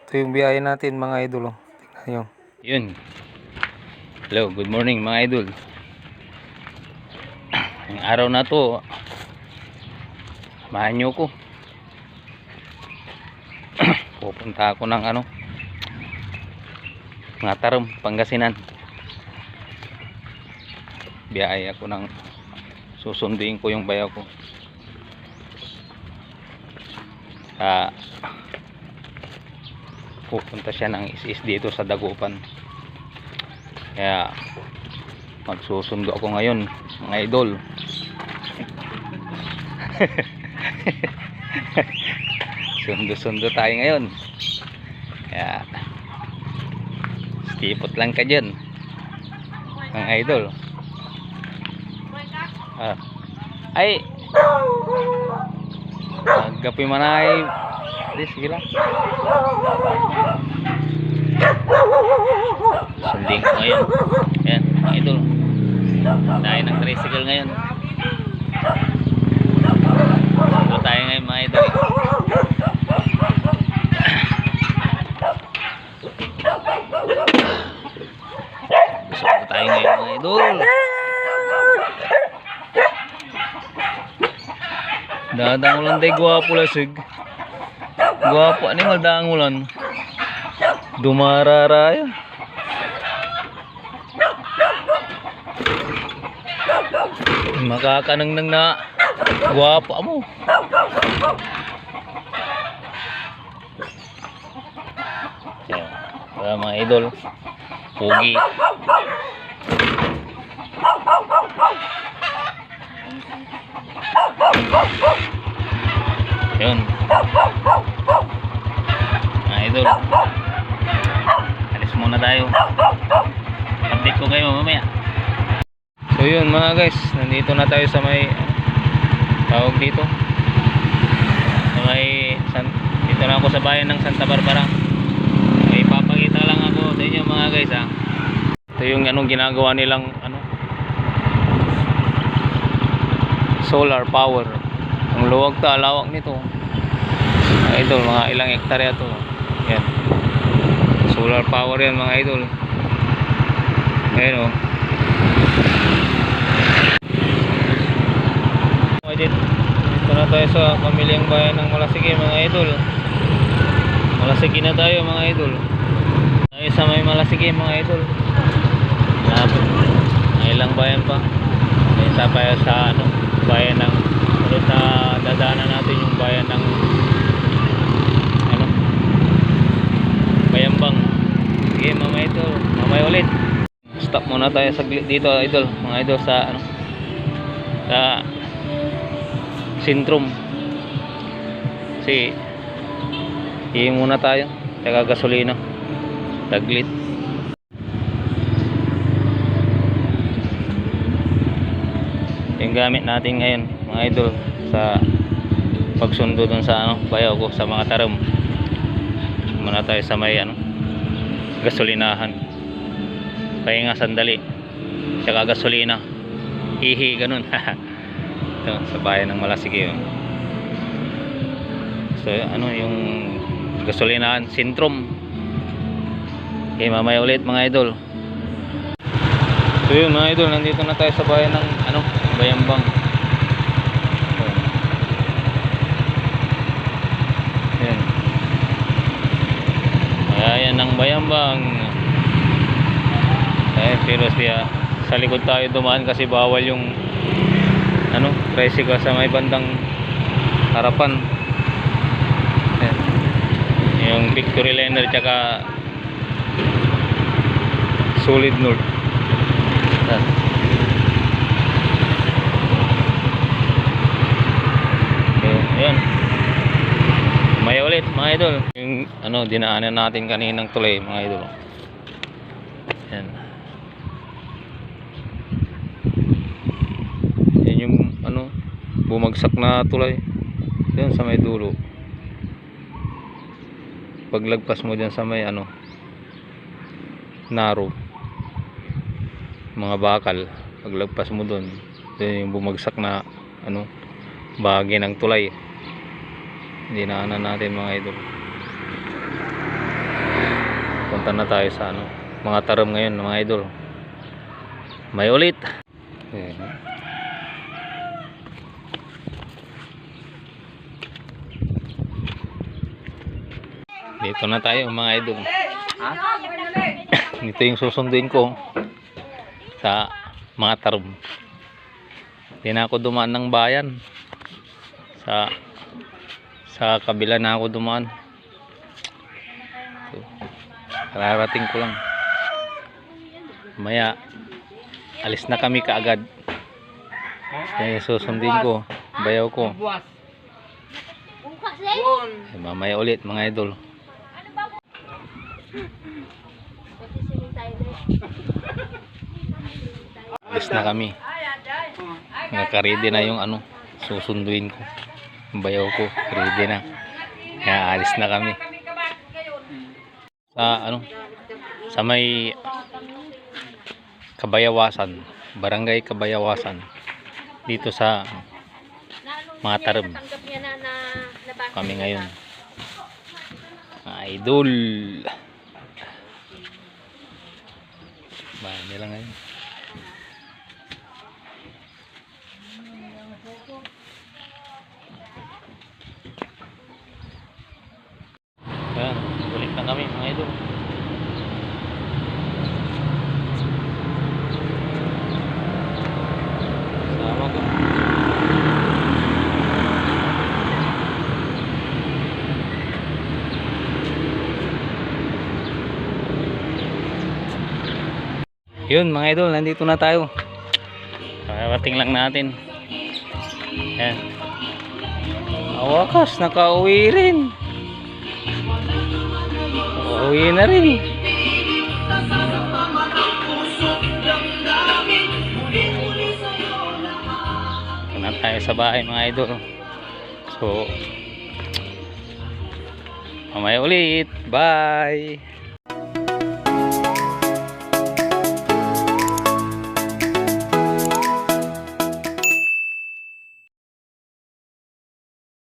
Ito yung biyahe natin mga idol. Oh. Tingnan nyo. Yun. Hello, good morning mga idol. Ang araw na to, samahan nyo ko. Pupunta ako ng mga Tarom, Pangasinan. Biyahe ako ng susunduin ko yung bayaw ko. Pupunta siya ng is dito sa Dagupan. Kaya magsusundo ako ngayon mga idol. Sundo tayo ngayon. Kaya stipot lang ka dyan mga idol. Ay gapi manay. Sige lang. Sundin ko ngayon. Ayan mga idol. Tayo ng tricycle ngayon. Sundo tayo ngayon mga idol. Sundo tayo ngayon mga idol. Dadang ulan tayo gwapo lasig. Gwapo animal daang ulan. Dumararaya. Makakanang na gwapo mo. Kaya mga idol, pugi. Yun mga idol, alis muna tayo. Update ko kayo mamaya. So yun mga guys, nandito na tayo sa may tawag dito sa may dito na ako sa bayan ng Santa Barbara. May papakita lang ako sa inyo mga guys ha. Ito yung ginagawa nilang solar power. Ang luwag ta, lawak nito mga idol, mga ilang hektarya to. Yan, solar power yan mga idol. Ayan o. Dito na tayo sa pamilyang bayan ng Malasigi mga idol. Malasigi na tayo mga idol. Tayo sa may Malasigi mga idol. Lapit. May ilang bayan pa. May isa pa sa bayan ng ulit na dadaanan natin yung bayan ng Bayambang. Sige mamaya idol, mamaya ulit. Stop muna tayo saglit dito idol, mga idol sa sa Sintrum. Kasi hihingi muna tayo tsaka gasolina taglit. Yung gamit natin ngayon mga idol sa pagsundo dun sa bayaw ko sa mga Tarom. Muna tayo sa may gasolinahan. Pahinga sandali tsaka gasolina, hihi ganun. Ito sa bayan ng Malasigi. So yung gasolinahan Sintrum. Okay, mamaya ulit mga idol. So yun mga idol, nandito na tayo sa bayan ng Bayambang. Ayan. Ayan ang Bayambang. Pero sa likod tayo dumaan kasi bawal yung tricycle sa may bandang harapan. Ayan. Yung Victory Liner tsaka Solid North. Ayan. Maya ulit mga idol. Yung dinaanan natin kaninang tulay mga idol. Ayan. Yan yung bumagsak na tulay. Yan sa may dulo. Paglagpas mo dyan sa may Naro, mga bakal, paglagpas mo doon, yung bumagsak na bahagi ng tulay. Dinaanan natin mga idol. Punta na tayo sa ano, mga tarom ngayon mga idol. May ulit. Dito na tayo mga idol. Ito yung susunduin ko sa mga tarom. Hindi na ako dumaan ng bayan. Sa kabila na ako dumaan. So, kararating ko lang. Maya alis na kami kaagad. Kaya susundin ko, bayaw ko. Mamaya ulit mga idol. Alis na kami. Nakaready na yung ano, susunduin ko. Bayaw ko, ready na. Kaya alis na kami. Sa ano, sa may Kabayawasan, Barangay Kabayawasan. Dito sa mga tarom. Kami ngayon. Idol. Bahan nila ngayon. Ayan, balik na kami mga idol. Sama ko. Yun mga idol, nandito na tayo. Karating lang natin. Ayan. Wakas, nakauwi rin. Uwi na rin. Ito na tayo sa bahay mga idol. So mamaya ulit. Bye.